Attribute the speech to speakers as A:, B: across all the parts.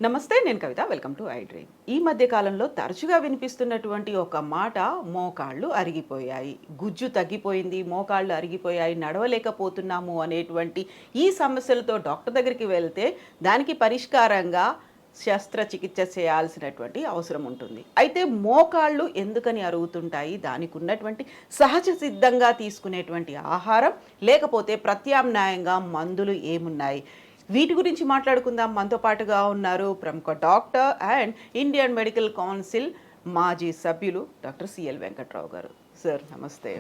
A: నమస్తే, నేను Kavitha. Welcome to I dream. ఈ మధ్య కాలంలో తరచుగా వినిపిస్తున్నటువంటి ఒక మాట, మోకాళ్ళు అరిగిపోయాయి, గుజ్జు తగ్గిపోయింది, మోకాళ్ళు అరిగిపోయాయి, నడవలేకపోతున్నాము అనేటువంటి ఈ సమస్యలతో డాక్టర్ దగ్గరికి వెళ్తే దానికి పరిష్కారంగా శస్త్రచికిత్స చేయాల్సినటువంటి అవసరం ఉంటుంది. అయితే మోకాళ్ళు ఎందుకని అరుగుతుంటాయి? దానికి ఉన్నటువంటి సహజ సిద్ధంగా తీసుకునేటువంటి ఆహారం, లేకపోతే ప్రత్యామ్నాయంగా మందులు ఏమున్నాయి? వీటి గురించి మాట్లాడుకుందాం. మనతో పాటుగా ఉన్నారు ప్రముఖ doctor and Indian medical council మాజీ సభ్యులు డాక్టర్ సిఎల్ వెంకట్రావు గారు. సార్ నమస్తే.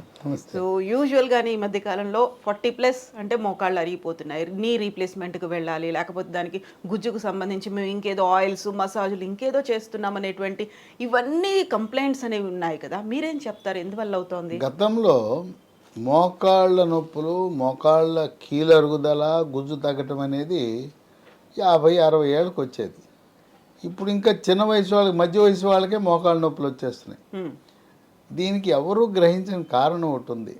A: సో యూజువల్గానే ఈ మధ్య కాలంలో 40+ అంటే మోకాళ్ళు అరిగిపోతున్నాయి, నీ రీప్లేస్మెంట్కి వెళ్ళాలి, లేకపోతే దానికి గుజ్జుకు సంబంధించి మేము ఇంకేదో ఆయిల్స్, మసాజులు ఇంకేదో చేస్తున్నాం అనేటువంటి ఇవన్నీ కంప్లైంట్స్ అనేవి ఉన్నాయి కదా, మీరేం చెప్తారు? ఎందువల్ల అవుతోంది?
B: గతంలో మోకాళ్ళ నొప్పులు, మోకాళ్ళ కీలరుగుదల, గుజ్జు తగ్గటం అనేది 50-60 ఏళ్ళకి వచ్చేది. ఇప్పుడు ఇంకా చిన్న వయసు వాళ్ళకి, మధ్య వయసు వాళ్ళకే మోకాళ్ళ నొప్పులు వచ్చేస్తున్నాయి. దీనికి ఎవరూ గ్రహించిన కారణం ఒకటి ఉంది.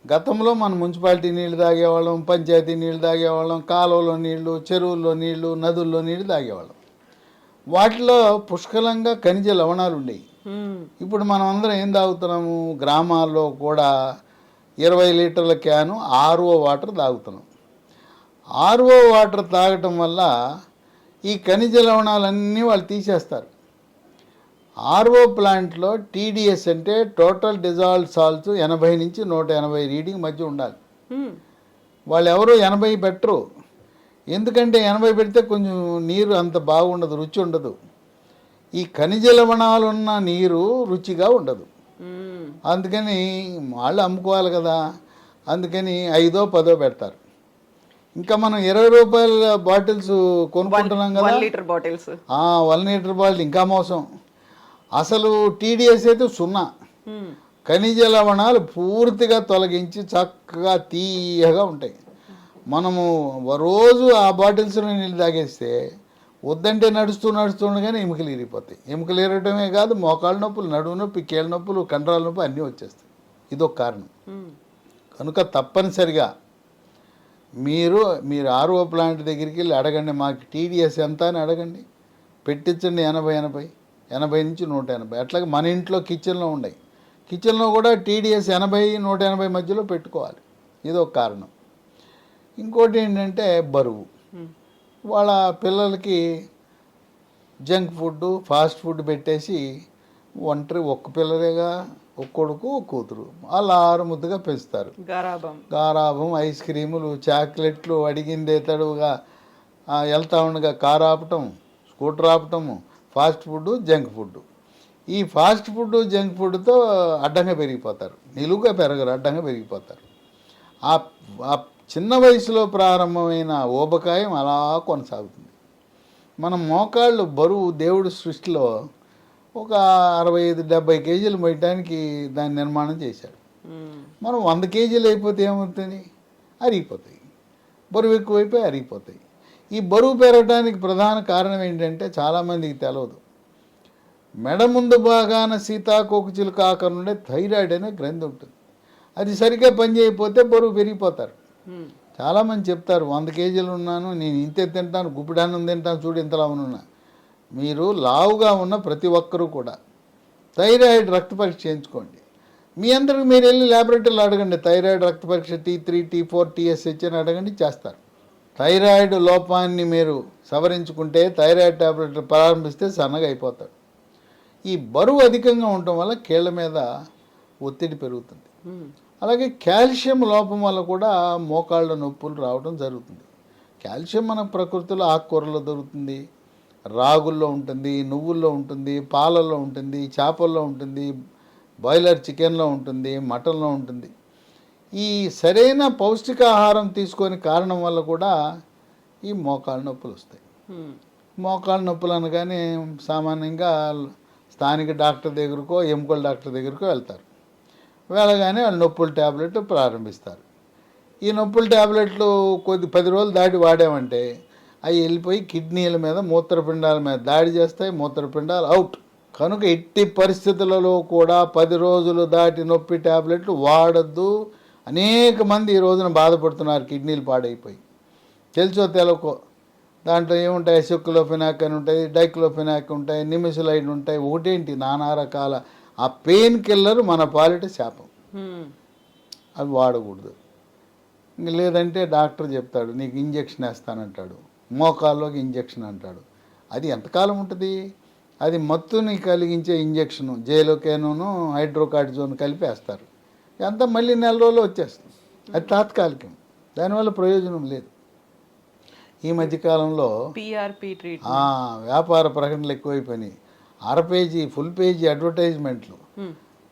B: గతంలో మనం మున్సిపాలిటీ నీళ్లు తాగేవాళ్ళం, పంచాయతీ నీళ్లు తాగేవాళ్ళం, కాలువలో నీళ్లు, చెరువుల్లో నీళ్లు, నదుల్లో నీళ్లు తాగేవాళ్ళం. వాటిలో పుష్కలంగా ఖనిజ లవణాలు ఉండేవి. ఇప్పుడు మనం అందరం ఏం తాగుతున్నాము? గ్రామాల్లో కూడా 20 లీటర్ల క్యాను ఆర్ఓ వాటర్ తాగుతున్నాం. ఆర్ఓ వాటర్ తాగటం వల్ల ఈ ఖనిజ లవణాలన్నీ వాళ్ళు తీసేస్తారు. ఆర్ఓ ప్లాంట్లో టీడీఎస్ అంటే టోటల్ డిజాల్వ్ సాల్ట్స్ 80 నుంచి 180 రీడింగ్ మధ్య ఉండాలి. వాళ్ళు ఎవరు 80 పెట్టరు. ఎందుకంటే 80 పెడితే కొంచెం నీరు అంత బాగుండదు, రుచి ఉండదు. ఈ ఖనిజ లవణాలు ఉన్న నీరు రుచిగా ఉండదు. అందుకని వాళ్ళు అమ్ముకోవాలి కదా, అందుకని 5-10 పెడతారు. ఇంకా మనం 20 రూపాయల బాటిల్స్ కొనుక్కుంటున్నాం కదా,
A: 1 లీటర్ బాటిల్స్.
B: 1 లీటర్ బాటిల్ ఇంకా మోసం. అసలు టీడీఎస్ అయితే 0. ఖనిజ లవణాలు పూర్తిగా తొలగించి చక్కగా తీయగా ఉంటాయి. మనము రోజు ఆ బాటిల్స్లో నీళ్ళు తాగేస్తే వద్దంటే నడుస్తుండగానే ఎముకలు ఇరిగిపోతాయి. ఎముకలు ఇరగటమే కాదు, మోకాళ్ళ నొప్పులు, నడుము నొప్పి, కీళ్ళ నొప్పులు, కండరాల నొప్పి అన్నీ వచ్చేస్తాయి. ఇదొక కారణం. కనుక తప్పనిసరిగా మీరు ఆర్ఓ ప్లాంట్ దగ్గరికి వెళ్ళి అడగండి, మాకు టీడీఎస్ ఎంత అని అడగండి, పెట్టించండి. 80 నుంచి 180. అట్లాగే మన ఇంట్లో కిచెన్లో ఉన్నాయి, కిచెన్లో కూడా టీడీఎస్ 80-180 మధ్యలో పెట్టుకోవాలి. ఇదొక కారణం. ఇంకోటి ఏంటంటే బరువు. వాళ్ళ పిల్లలకి జంక్ ఫుడ్, ఫాస్ట్ ఫుడ్ పెట్టేసి ఒక్క పిల్లలేగా, ఒక కొడుకు, ఒక కూతురు, వాళ్ళు 6 ముద్దుగా పెంచుతారు. గారాబం, ఐస్ క్రీములు, చాక్లెట్లు, అడిగిందే తడువుగా వెళ్తా ఉండగా కారు ఆపటం, స్కూటర్ ఆపటము, ఫాస్ట్ ఫుడ్, జంక్ ఫుడ్. ఈ ఫాస్ట్ ఫుడ్, జంక్ ఫుడ్తో అడ్డంగా పెరిగిపోతారు. నిలువుగా పెరగరు, అడ్డంగా పెరిగిపోతారు. ఆ చిన్న వయసులో ప్రారంభమైన ఊబకాయం అలా కొనసాగుతుంది. మన మోకాళ్ళు బరువు దేవుడి సృష్టిలో ఒక 65-70 కేజీలు మోయడానికి దాన్ని నిర్మాణం చేశాడు. మనం 100 కేజీలు అయిపోతే ఏమవుతుంది? అరిగిపోతాయి. బరువు ఎక్కువైపోయి అరిగిపోతాయి. ఈ బరువు పెరగడానికి ప్రధాన కారణం ఏంటంటే చాలామందికి తెలియదు. మెడ ముందు భాగాన సీతాకోకచిలుక ఆకారం ఉండే థైరాయిడ్ అనే గ్రంథి ఉంటుంది. అది సరిగ్గా పనిచేయకపోతే బరువు పెరిగిపోతారు. చాలామంది చెప్తారు, 100 కేజీలు ఉన్నాను, నేను ఇంతే తింటాను, గుప్పిడాన్నం తింటాను, చూడు ఇంతలా ఉన్నా. మీరు లావుగా ఉన్న ప్రతి ఒక్కరూ కూడా థైరాయిడ్ రక్త పరీక్ష చేయించుకోండి. మీ అందరికి మీరు వెళ్ళి ల్యాబొరేటరీలో అడగండి, థైరాయిడ్ రక్త పరీక్ష T3, T4, TSH అని అడగండి, చేస్తారు. థైరాయిడ్ లోపాన్ని మీరు సవరించుకుంటే, థైరాయిడ్ టాబ్లెట్లు ప్రారంభిస్తే సన్నగా అయిపోతాడు. ఈ బరువు అధికంగా ఉండటం వల్ల కీళ్ళ మీద ఒత్తిడి పెరుగుతుంది. అలాగే కాల్షియం లోపం వల్ల కూడా మోకాళ్ళ నొప్పులు రావడం జరుగుతుంది. కాల్షియం మన ప్రకృతిలో ఆకుకూరలో దొరుకుతుంది, రాగుల్లో ఉంటుంది, నువ్వుల్లో ఉంటుంది, పాలల్లో ఉంటుంది, చేపల్లో ఉంటుంది, బాయిలర్ చికెన్లో ఉంటుంది, మటన్లో ఉంటుంది. ఈ సరైన పౌష్టికాహారం తీసుకొని కారణం వల్ల కూడా ఈ మోకాళ్ళ నొప్పులు వస్తాయి. మోకాళ్ళ నొప్పులు అనగానే సామాన్యంగా స్థానిక డాక్టర్ దగ్గరకో, ఎముకల డాక్టర్ దగ్గరకో వెళ్తారు. వెళ్ళగానే వాళ్ళు నొప్పుల ట్యాబ్లెట్ ప్రారంభిస్తారు. ఈ నొప్పుల ట్యాబ్లెట్లు 10 రోజులు దాటి వాడామంటే అవి వెళ్ళిపోయి కిడ్నీల మీద, మూత్రపిండాల మీద దాడి చేస్తాయి. మూత్రపిండాలు అవుట్. కనుక ఎట్టి పరిస్థితులలో కూడా 10 రోజులు దాటి నొప్పి ట్యాబ్లెట్లు వాడద్దు. అనేక మంది ఈ రోజున బాధపడుతున్నారు, కిడ్నీలు పాడైపోయి. తెలుసో తెలకో దాంట్లో ఏముంటాయి, సెక్యులోఫెనాక్ అని ఉంటాయి, డైక్లోఫెనాక్ ఉంటాయి, నిమిసలైడ్ ఉంటాయి, ఒకటేంటి నానా రకాల. ఆ పెయిన్ కిల్లర్ మన పాలిట శాపం. అవి వాడకూడదు. ఇంక లేదంటే డాక్టర్ చెప్తాడు నీకు ఇంజెక్షన్ వేస్తానంటాడు, మోకాల్లోకి ఇంజెక్షన్ అంటాడు. అది ఎంతకాలం ఉంటుంది? అది మత్తుని కలిగించే ఇంజెక్షను, జైలోకేనూను హైడ్రోకార్టిజోన్ కలిపి వేస్తారు. అంతా మళ్ళీ నెల రోజులు వచ్చేస్తుంది. అది తాత్కాలికం, దానివల్ల ప్రయోజనం లేదు. ఈ మధ్యకాలంలో
A: పిఆర్పి ట్రీట్మెంట్
B: వ్యాపార ప్రకటనలు ఎక్కువైపోయినాయి. పేజీ ఫుల్ పేజీ అడ్వర్టైజ్మెంట్లు,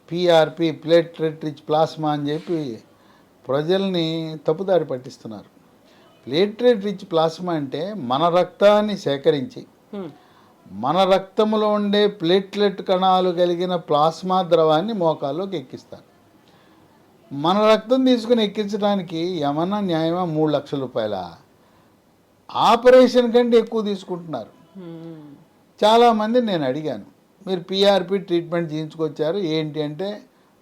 B: పిఆర్పి ప్లేట్లెట్ రిచ్ ప్లాస్మా అని చెప్పి ప్రజల్ని తప్పుదారి పట్టిస్తున్నారు. ప్లేట్లెట్ రిచ్ ప్లాస్మా అంటే మన రక్తాన్ని సేకరించి మన రక్తంలో ఉండే ప్లేట్లెట్ కణాలు కలిగిన ప్లాస్మా ద్రవాన్ని మోకాల్లోకి ఎక్కిస్తారు. మన రక్తం తీసుకుని ఎక్కించడానికి ఏమన్నా న్యాయమా? 3 లక్షల రూపాయల ఆపరేషన్ కంటే ఎక్కువ తీసుకుంటున్నారు. చాలామంది నేను అడిగాను, మీరు పిఆర్పి ట్రీట్మెంట్ చేయించుకొచ్చారు ఏంటి అంటే,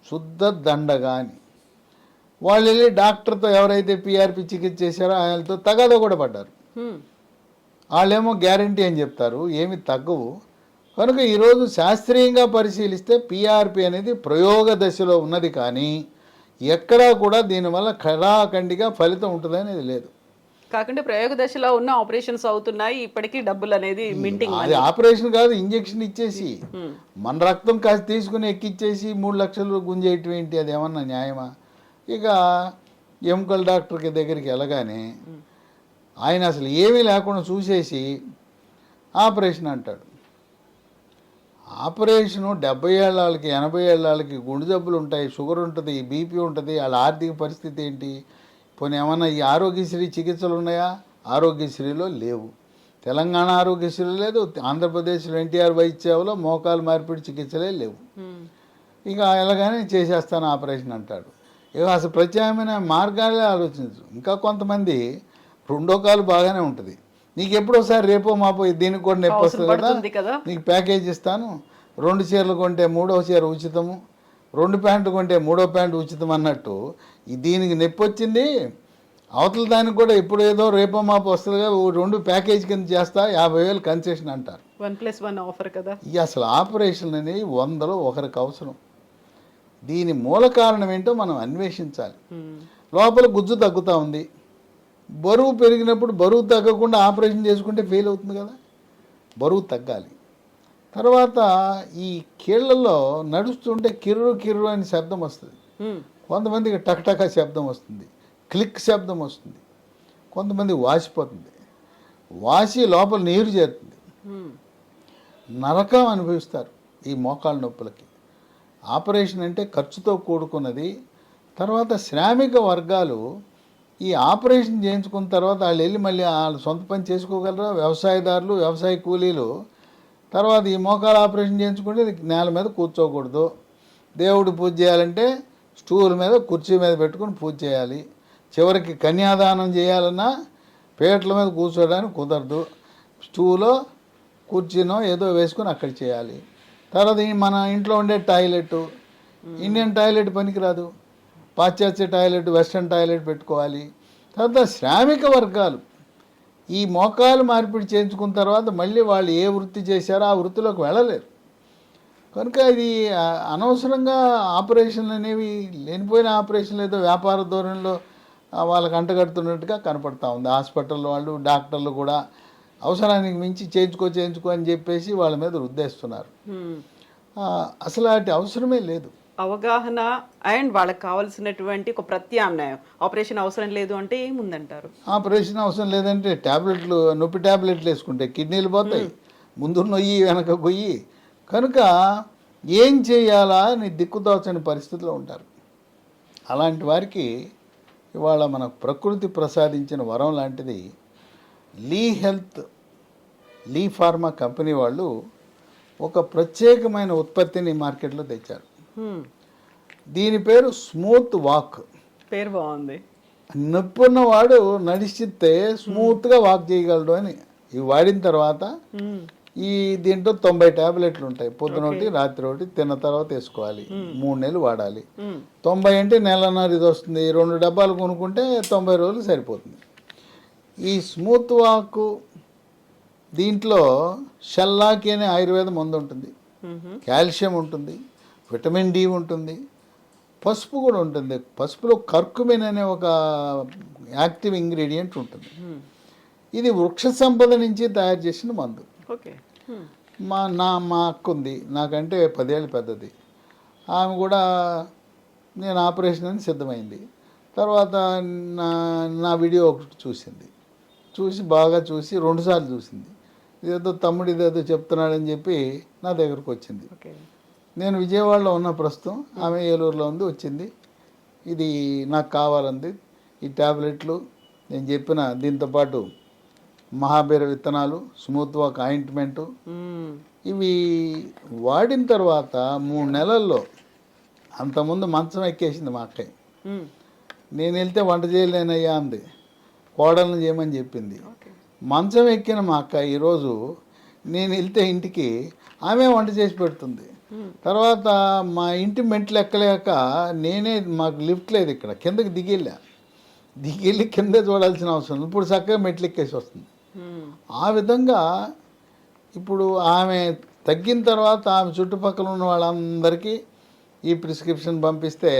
B: శుద్ధ దండగా అని. వాళ్ళు వెళ్ళి డాక్టర్తో ఎవరైతే పిఆర్పి చికిత్స చేశారో ఆయనతో తగాదా కూడా పడ్డారు. వాళ్ళేమో గ్యారంటీ అని చెప్తారు, ఏమి తగ్గవు. కనుక ఈరోజు శాస్త్రీయంగా పరిశీలిస్తే పిఆర్పి అనేది ప్రయోగ దశలో ఉన్నది, కానీ ఎక్కడా కూడా దీనివల్ల ఖరాఖండిగా ఫలితం ఉంటుందనేది లేదు.
A: కాకుండా ప్రయోగ దశలో ఉన్న ఆపరేషన్స్ అవుతున్నాయి, ఇప్పటికీ డబ్బులు అనేది మింటింగ్.
B: అది ఆపరేషన్ కాదు, ఇంజెక్షన్ ఇచ్చేసి మన రక్తం కాస్త తీసుకుని ఎక్కిచ్చేసి 3 లక్షలు గుంజేయటం ఏంటి? అది ఏమన్నా న్యాయమా? ఇక ఎముకల డాక్టర్కి దగ్గరికి వెళ్ళగానే ఆయన అసలు ఏమీ లేకుండా చూసేసి ఆపరేషన్ అంటాడు. ఆపరేషను 70 ఏళ్ళ వాళ్ళకి 80 ఏళ్ళ వాళ్ళకి గుండె జబ్బులు ఉంటాయి, షుగర్ ఉంటుంది, బీపీ ఉంటుంది, వాళ్ళ ఆర్థిక పరిస్థితి ఏంటి? పోనీ ఏమన్నా ఈ ఆరోగ్యశ్రీ చికిత్సలు ఉన్నాయా? ఆరోగ్యశ్రీలో లేవు. తెలంగాణ ఆరోగ్యశ్రీ లేదు, ఆంధ్రప్రదేశ్లో ఎన్టీఆర్ వైద్యసేవలో మోకాలు మార్పిడి చికిత్సలే లేవు. ఇక ఎలాగానే చేసేస్తాను ఆపరేషన్ అంటాడు. ఇక అసలు ప్రత్యామ్నాయ మార్గాలే ఆలోచించు. ఇంకా కొంతమంది రెండో కాలు బాగానే ఉంటుంది, నీకు ఎప్పుడోసారి రేపో మాపో దీనికి కూడా నొప్పి వస్తుంది కదా, నీకు ప్యాకేజ్ ఇస్తాను, 2 చీరలు కొంటే 3వ చీర ఉచితము, 2 ప్యాంట్లు కొంటే 3వ ప్యాంటు ఉచితం అన్నట్టు దీనికి నొప్పి వచ్చింది, అవతల దానికి కూడా ఇప్పుడు ఏదో రేపో మాపో వస్తుందిగా 2 ప్యాకేజ్ కింద చేస్తా 50,000 కన్సెషన్ అంటారు.
A: 1+1 ఆఫర్ కదా.
B: ఇక అసలు ఆపరేషన్ అనేది 100లో ఒకరికి అవసరం. దీని మూల కారణం ఏంటో మనం అన్వేషించాలి. లోపల గుజ్జు తగ్గుతూ ఉంది, బరువు పెరిగినప్పుడు బరువు తగ్గకుండా ఆపరేషన్ చేసుకుంటే ఫెయిల్ అవుతుంది కదా. బరువు తగ్గాలి. తర్వాత ఈ కీళ్లలో నడుస్తుంటే కిర్రు కిర్రు అని శబ్దం వస్తుంది, కొంతమందికి టక్టక శబ్దం వస్తుంది, క్లిక్ శబ్దం వస్తుంది, కొంతమంది వాసిపోతుంది, వాసి లోపల నీరు చేరుతుంది, నరకం అనుభవిస్తారు ఈ మోకాళ్ళ నొప్పులకి. ఆపరేషన్ అంటే ఖర్చుతో కూడుకున్నది. తర్వాత శ్రామిక వర్గాలు ఈ ఆపరేషన్ చేయించుకున్న తర్వాత వాళ్ళు వెళ్ళి మళ్ళీ వాళ్ళు సొంత పని చేసుకోగలరా? వ్యవసాయదారులు, వ్యవసాయ కూలీలు. తర్వాత ఈ మోకాల ఆపరేషన్ చేయించుకుంటే నేల మీద కూర్చోకూడదు, దేవుడు పూజ చేయాలంటే స్టూల్ మీద కుర్చీ మీద పెట్టుకుని పూజ చేయాలి, చివరికి కన్యాదానం చేయాలన్నా పీటల మీద కూర్చోడానికి కుదరదు, స్టూలో కుర్చీనో ఏదో వేసుకొని అక్కడ చేయాలి. తర్వాత మన ఇంట్లో ఉండే టాయిలెట్, ఇండియన్ టాయిలెట్ పనికిరాదు, పాశ్చాత్య టాయిలెట్, వెస్ట్రన్ టాయిలెట్ పెట్టుకోవాలి. తర్వాత శ్రామిక వర్గాలు ఈ మోకాలు మార్పిడి చేయించుకున్న తర్వాత మళ్ళీ వాళ్ళు ఏ వృత్తి చేశారో ఆ వృత్తిలోకి వెళ్ళలేరు. కనుక ఇది అనవసరంగా ఆపరేషన్లు అనేవి, లేనిపోయిన ఆపరేషన్లు ఏదో వ్యాపార ధోరణిలో వాళ్ళకి అంటగడుతున్నట్టుగా కనపడతా ఉంది. హాస్పిటల్ వాళ్ళు, డాక్టర్లు కూడా అవసరానికి మించి చేయించుకో అని చెప్పేసి వాళ్ళ మీద రుద్దేస్తున్నారు. అసలు వాటి అవసరమే లేదు.
A: అవగాహన అండ్ వాళ్ళకి కావాల్సినటువంటి ఒక ప్రత్యామ్నాయం. ఆపరేషన్ అవసరం లేదు అంటే ఏముందంటారు?
B: ఆపరేషన్ అవసరం లేదంటే ట్యాబ్లెట్లు, నొప్పి ట్యాబ్లెట్లు వేసుకుంటే కిడ్నీలు పోతాయి, ముందు నొయ్యి వెనక గొయ్యి. కనుక ఏం చేయాలా అని దిక్కుతోచని పరిస్థితిలో ఉంటారు. అలాంటి వారికి ఇవాళ మన ప్రకృతి ప్రసాదించిన వరం లాంటిది లీ ఫార్మా కంపెనీ వాళ్ళు ఒక ప్రత్యేకమైన ఉత్పత్తిని మార్కెట్లో తెచ్చారు. దీని పేరు స్మూత్ వాక్.
A: పేరు బాగుంది.
B: నొప్పి ఉన్నవాడు నడిచితే స్మూత్గా వాక్ చేయగలడు అని. ఇవి వాడిన తర్వాత దీంట్లో 90 ట్యాబ్లెట్లు ఉంటాయి. పొద్దున ఒకటి, రాత్రి ఒకటి, తిన్న తర్వాత వేసుకోవాలి. 3 నెలలు వాడాలి. 90 అంటే నెలన్నర ఇది వస్తుంది. 2 డబ్బాలు కొనుక్కుంటే 90 రోజులు సరిపోతుంది. ఈ స్మూత్ వాక్ దీంట్లో షెల్లాకి అనే ఆయుర్వేద మందు ఉంటుంది,
A: మ్మ్.
B: కాల్షియం ఉంటుంది, విటమిన్ డి ఉంటుంది, పసుపు కూడా ఉంటుంది. పసుపులో కర్కుమిన్ అనే ఒక యాక్టివ్ ఇంగ్రీడియంట్ ఉంటుంది.
A: మ్మ్.
B: ఇది వృక్ష సంపద నుంచి తయారు చేసిన మందు.
A: ఓకే. మ్మ్.
B: మా అక్క ఉంది, నాకంటే 10 ఏళ్ళు పెద్దది. ఆమె కూడా నేను ఆపరేషన్ అని సిద్ధమైంది. తర్వాత నా వీడియో ఒకటి చూసి బాగా చూసి 2 సార్లు చూసింది. ఇదేదో తమ్ముడు ఇదేదో చెప్తున్నాడని చెప్పి నా దగ్గరకు వచ్చింది.
A: ఓకే.
B: నేను విజయవాడలో ఉన్న ప్రస్తుతం, ఆమె ఏలూరులో ఉంది. వచ్చింది, ఇది నాకు కావాలంది. ఈ ట్యాబ్లెట్లు నేను చెప్పిన దీంతోపాటు మహాబీర విత్తనాలు, స్మూత్ వాక్ ఆయింట్మెంటు,
A: మ్మ్.
B: ఇవి వాడిన తర్వాత 3 నెలల్లో అంతకుముందు మంచం ఎక్కేసింది మా అక్కయ్య.
A: మ్మ్.
B: నేను వెళ్తే వంట చేయలేనయ్యా అంది, కోడలను చేయమని చెప్పింది.
A: ఓకే.
B: మంచం ఎక్కిన మా అక్క ఈరోజు నేను వెళ్తే ఇంటికి ఆమె వంట చేసి పెడుతుంది.
A: మ్మ్.
B: తర్వాత మా ఇంటి మెట్లు ఎక్కలేక నేనే, మాకు లిఫ్ట్ లేదు ఇక్కడ, కిందకి దిగెళ్ళి కిందే చూడాల్సిన అవసరం ఉంది. ఇప్పుడు చక్కగా మెట్లు ఎక్కేసి వస్తుంది.
A: మ్మ్.
B: ఆ విధంగా ఇప్పుడు ఆమె తగ్గిన తర్వాత ఆమె చుట్టుపక్కల ఉన్న వాళ్ళందరికీ ఈ ప్రిస్క్రిప్షన్ పంపిస్తే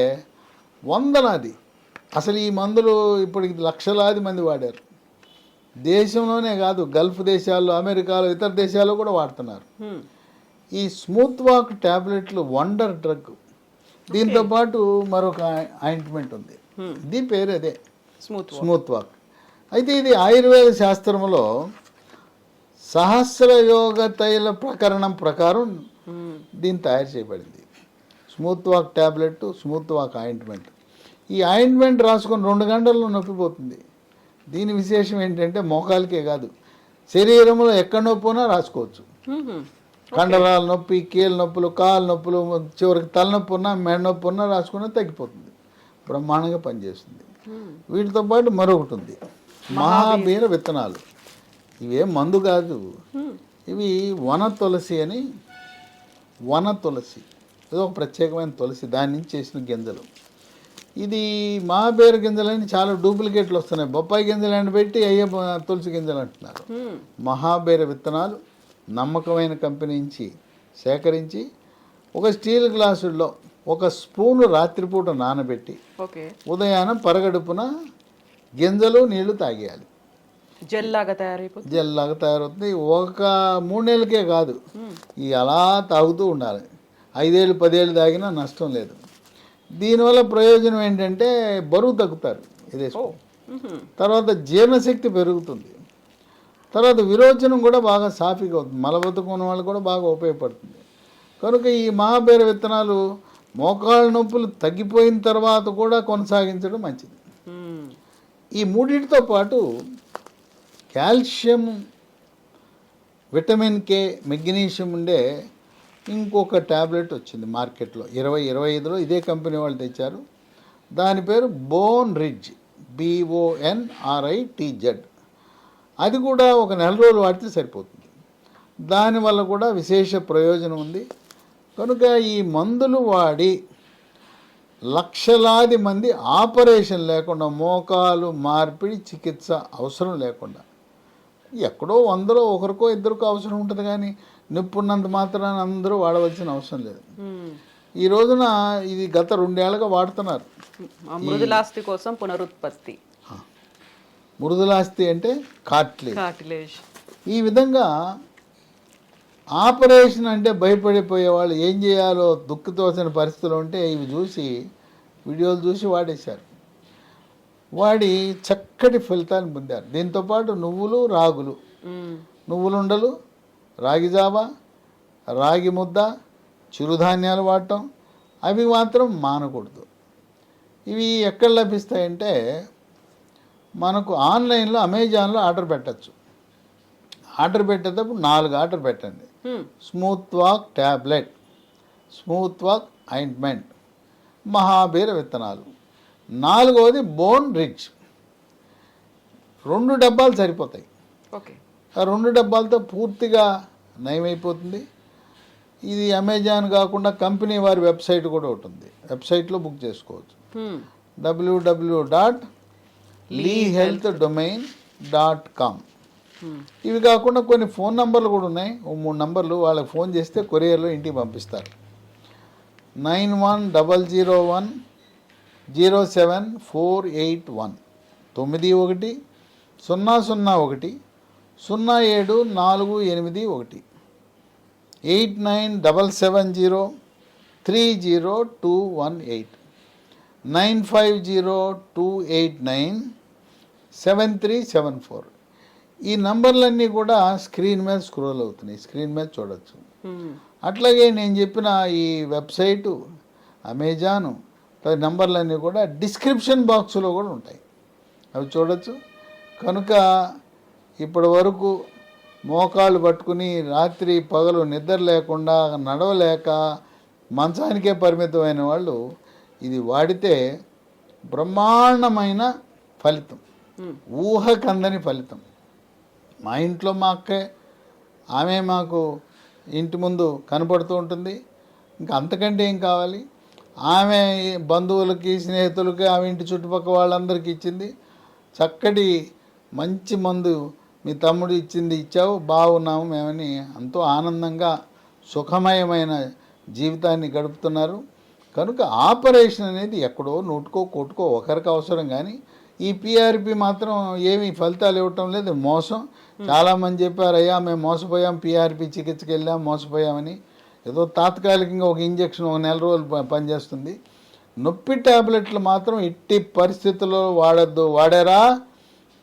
B: వందలాది, అసలు ఈ మందులు ఇప్పటికి లక్షలాది మంది వాడారు. దేశంలోనే కాదు, గల్ఫ్ దేశాల్లో, అమెరికాలో, ఇతర దేశాల్లో కూడా వాడుతున్నారు.
A: మ్మ్.
B: ఈ స్మూత్ వాక్ ట్యాబ్లెట్లు వండర్ డ్రగ్. దీంతోపాటు మరొక ఆయింట్మెంట్ ఉంది,
A: మ్మ్.
B: ఇది పేరు అదే
A: స్మూత్ వాక్.
B: Smooth walk. అయితే ఇది ఆయుర్వేద శాస్త్రంలో సహస్ర యోగ తైల ప్రకారం
A: మ్మ్.
B: దీన్ని తయారు చేయబడింది. Smooth walk tablet, smooth walk ointment. ఈ ఆయింట్మెంట్ రాసుకొని 2 గంటల్లో నొప్పి పోతుంది. దీని విశేషం ఏంటంటే మోకాలకే కాదు, శరీరంలో ఎక్కడ నొప్పునా రాసుకోవచ్చు.
A: మ్మ్.
B: కండరాల నొప్పి, కీళ్ళ నొప్పులు, కాళ్ళ నొప్పులు, చివరికి తలనొప్పి ఉన్నా, మెడ నొప్పి ఉన్నా రాసుకున్నా తగ్గిపోతుంది. బ్రహ్మాండంగా పనిచేస్తుంది.
A: మ్మ్.
B: వీటితో పాటు మరొకటి ఉంది, మహాబీర విత్తనాలు. ఇవేం మందు కాదు,
A: మ్మ్.
B: ఇవి వన తులసి అని, వన తులసి ఇది ఒక ప్రత్యేకమైన తులసి, దాని నుంచి చేసిన గింజలు. ఇది మహాబీర గింజలని చాలా డూప్లికేట్లు వస్తున్నాయి. బొప్పాయి గింజలు పెట్టి అయ్యే తులసి గింజలు అంటున్నారు.
A: మ్మ్.
B: మహాబీర విత్తనాలు నమ్మకమైన కంపెనీ నుంచి సేకరించి ఒక స్టీల్ గ్లాసుల్లో 1 స్పూను రాత్రిపూట నానబెట్టి
A: ఓకే.
B: ఉదయాన్నం పరగడుపున గింజలు నీళ్లు తాగేయాలి.
A: జెల్ లాగా తయారైపోతుంది.
B: జెల్లాగా తయారవుతుంది. ఒక 3 నెలలకే కాదు,
A: మ్మ్.
B: ఈ అలా తాగుతూ ఉండాలి. 5 ఏళ్ళు 10 ఏళ్ళు తాగినా నష్టం లేదు. దీనివల్ల ప్రయోజనం ఏంటంటే బరువు తగ్గుతారు ఇదే.
A: మ్మ్.
B: తర్వాత జీర్ణశక్తి పెరుగుతుంది. తర్వాత విరోచనం కూడా బాగా సాఫీగా అవుతుంది. మలబద్ధకం ఉన్న వాళ్ళు కూడా బాగా ఉపయోగపడుతుంది. కనుక ఈ మహాబీర విత్తనాలు మోకాళ్ళ నొప్పులు తగ్గిపోయిన తర్వాత కూడా కొనసాగించడం మంచిది.
A: మ్మ్.
B: ఈ మూడింటితో పాటు కాల్షియం, విటమిన్ కే, మెగ్నీషియం ఉండే ఇంకొక ట్యాబ్లెట్ వచ్చింది మార్కెట్లో 2025లో. ఇదే కంపెనీ వాళ్ళు తెచ్చారు. దాని పేరు బోన్ రిడ్జ్, BONRITZ. అది కూడా ఒక 4 రోజులు వాడితే సరిపోతుంది. దానివల్ల కూడా విశేష ప్రయోజనం ఉంది. కనుక ఈ మందులు వాడి లక్షలాది మంది ఆపరేషన్ లేకుండా, మోకాలు మార్పిడి చికిత్స అవసరం లేకుండా, ఎక్కడో 100లో ఒకరికో ఇద్దరికో అవసరం ఉంటుంది, కానీ నొప్పున్నంత మాత్రాన అందరూ వాడవలసిన అవసరం లేదు.
A: మ్మ్.
B: ఈ రోజున ఇది గత 2 ఏళ్ళుగా వాడుతున్నారు.
A: మృదులాస్తి కోసం పునరుత్పత్తి.
B: మృదులాస్తి అంటే
A: కార్టిలేజ్.
B: ఈ విధంగా ఆపరేషన్ అంటే భయపడిపోయే వాళ్ళు ఏం చేయాలో దుఃఖతోసిన పరిస్థితులు ఉంటే ఇవి చూసి, వీడియోలు చూసి వాడేశారు. వాడి చక్కటి ఫలితాన్ని పొందారు. దీంతోపాటు నువ్వులు, రాగులు,
A: మ్మ్.
B: నువ్వులుండలు, రాగి జావా, రాగి ముద్ద, చిరుధాన్యాలు వాడటం, అవి మాత్రం మానకూడదు. ఇవి ఎక్కడ లభిస్తాయంటే మనకు ఆన్లైన్లో, అమెజాన్లో ఆర్డర్ పెట్టచ్చు. ఆర్డర్ పెట్టేటప్పుడు 4 ఆర్డర్ పెట్టండి.
A: మ్మ్.
B: Smooth walk tablet, smooth walk ointment, మహాబీర విత్తనాలు, 4వది బోన్ రిడ్జ్. 2 డబ్బాలు సరిపోతాయి.
A: ఓకే.
B: ఆ 2 డబ్బాలతో పూర్తిగా నయమైపోతుంది. ఇది అమెజాన్ కాకుండా కంపెనీ వారి వెబ్సైట్ కూడా ఉంటుంది. వెబ్సైట్లో బుక్ చేసుకోవచ్చు.
A: మ్మ్.
B: www.leehealthdomain.com. ఇవి కాకుండా కొన్ని ఫోన్ నంబర్లు కూడా ఉన్నాయి, 3 నంబర్లు. వాళ్ళకి ఫోన్ చేస్తే కొరియర్లో ఇంటికి పంపిస్తారు. 9100107481 910001 0748 8977030218 9502897374. ఈ నంబర్లన్నీ కూడా స్క్రీన్ మీద స్క్రోల్ అవుతున్నాయి, స్క్రీన్ మీద చూడొచ్చు. అట్లాగే నేను చెప్పిన ఈ వెబ్సైటు, అమెజాను నంబర్లన్నీ కూడా డిస్క్రిప్షన్ బాక్స్లో కూడా ఉంటాయి, అవి చూడొచ్చు. కనుక ఇప్పటి వరకు మోకాళ్ళు పట్టుకుని రాత్రి పగలు నిద్ర లేకుండా నడవలేక మంచానికే పరిమితమైన వాళ్ళు ఇది వాడితే బ్రహ్మాండమైన ఫలితం, ఊహకందని ఫలితం. మా ఇంట్లో మా అక్కే, ఆమె మాకు ఇంటి ముందు కనపడుతూ ఉంటుంది. ఇంకా అంతకంటే ఏం కావాలి? ఆమె బంధువులకి స్నేహితులకి ఆమె ఇంటి చుట్టుపక్కల వాళ్ళందరికీ ఇచ్చింది. చక్కటి మంచి మందు మీ తమ్ముడు ఇచ్చింది ఇచ్చావు, బాగున్నాము మేమని ఎంతో ఆనందంగా సుఖమయమైన జీవితాన్ని గడుపుతున్నారు. కనుక ఆపరేషన్ అనేది ఎక్కడో నూటుకో కోటుకో ఒకరికి అవసరం, కానీ ఈ పిఆర్పి మాత్రం ఏమీ ఫలితాలు ఇవ్వటం లేదు, మోసం. చాలామంది చెప్పారు, అయ్యా మేము మోసపోయాం, పిఆర్పి చికిత్సకి వెళ్ళాం మోసపోయామని. ఏదో తాత్కాలికంగా ఒక ఇంజక్షన్ 1 నెల రోజులు పనిచేస్తుంది. నొప్పి ట్యాబ్లెట్లు మాత్రం ఎట్టి పరిస్థితుల్లో వాడద్దు. వాడారా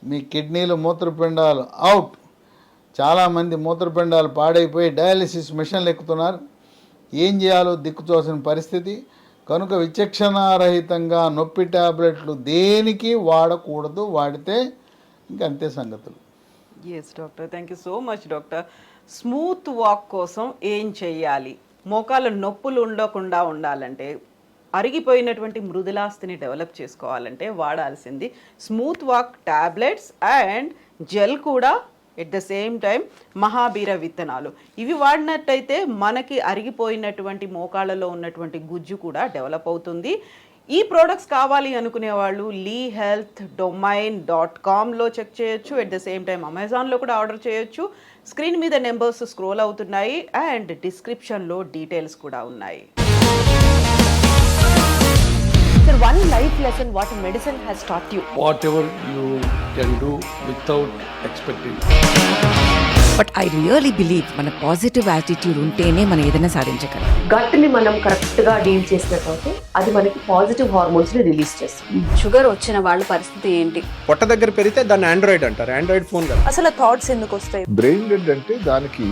B: మీ కిడ్నీలు మూత్రపిండాలు అవుట్. చాలామంది మూత్రపిండాలు పాడైపోయి డయాలిసిస్ మిషన్లు ఎక్కుతున్నారు. ఏం చేయాలో దిక్కుతోసిన పరిస్థితి. కనుక విచక్షణారహితంగా నొప్పి ట్యాబ్లెట్లు దేనికి వాడకూడదు, వాడితే ఇంకంతే సంగతులు.
A: Yes doctor, thank you so much doctor. Smooth walk కోసం ఏం చెయ్యాలి? మోకాళ్ళ నొప్పులు ఉండకుండా ఉండాలంటే, అరిగిపోయినటువంటి మృదులాస్థిని డెవలప్ చేసుకోవాలంటే వాడాల్సింది smooth walk tablets and gel కూడా, ఎట్ ద సేమ్ టైం మహాబీర విత్తనాలు. ఇవి వాడినట్టయితే మనకి అరిగిపోయినటువంటి మోకాళ్ళలో ఉన్నటువంటి గుజ్జు కూడా డెవలప్ అవుతుంది. ఈ ప్రోడక్ట్స్ కావాలి అనుకునే వాళ్ళు leehealthdomain.comలో చెక్ చేయొచ్చు. ఎట్ ద సేమ్ టైం అమెజాన్లో కూడా ఆర్డర్ చేయొచ్చు. స్క్రీన్ మీద నెంబర్స్ స్క్రోల్ అవుతున్నాయి అండ్ డిస్క్రిప్షన్లో డీటెయిల్స్ కూడా ఉన్నాయి.
C: Sir, one life lesson what medicine has taught you.
D: Whatever you can do without expecting.
E: But I really believe మన పాజిటివ్ యాటిట్యూడ్ ఉంటేనే మనం ఏదైనా సాధించగలం.
C: గట్ని మనం కరెక్ట్గా డీల్ చేసినట్లయితే అది మనకి పాజిటివ్ హార్మోన్స్ని రిలీజ్ చేస్తుంది.
F: షుగర్ వచ్చిన వాళ్ళ పరిస్థితి ఏంటి?
G: పొట్ట దగ్గర పెరిగితే దాన్ని ఆండ్రాయిడ్ అంటారు, ఆండ్రాయిడ్ ఫోన్ కాదు.
C: అసలు థాట్స్ ఎందుకు వస్తాయి?
H: బ్రెయిన్ డెడ్ అంటే దానికి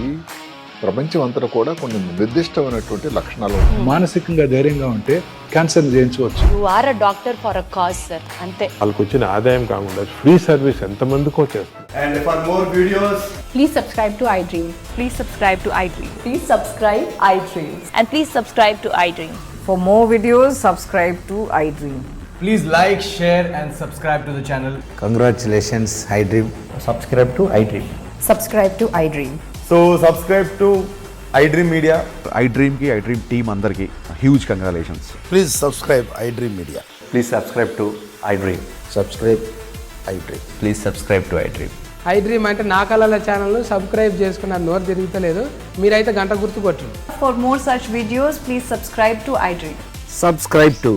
H: ప్రపంచం అంతా కూడా కొన్ని నిర్దిష్టమైనటువంటి లక్షణాలు ఉన్నాయి.
I: మానసికంగా ధైర్యంగా ఉంటే క్యాన్సర్ జయించవచ్చు.
C: You are a doctor for a cause sir, అంతే.
J: వాళ్ళకి వచ్చిన ఆదాయం కాకుండా ఫ్రీ సర్వీస్ ఎంతమందికో చేస్తుంది.
G: And for more videos,
F: Please subscribe to iDream. Please subscribe to iDream.
C: Please subscribe iDream.
F: And please subscribe to iDream.
K: For more videos, subscribe to iDream.
G: please like, share and subscribe to the channel.
L: Congratulations, iDream. Subscribe to iDream.
K: Subscribe to iDream.
G: So subscribe to iDream Media.
H: iDream కి iDream team అందరికి huge congratulations.
L: Please subscribe iDream Media. Please subscribe to iDream. Subscribe iDream. Please subscribe to iDream.
K: iDream అంటే నా కళల channel subscribe చేసుకున్న నోరు తిరుగుతలేదు, మీరైతే గంట గుర్తు కొట్టండి.
F: For more such videos, please subscribe to iDream.
L: Subscribe to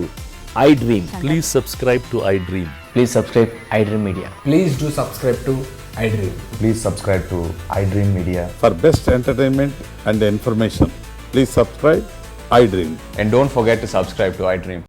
L: iDream.
J: Please subscribe to iDream.
L: Please subscribe iDream Media.
G: Please do subscribe to iDream.
L: Please subscribe to iDream Media.
H: For best entertainment and information please subscribe iDream.
L: And don't forget to subscribe to iDream.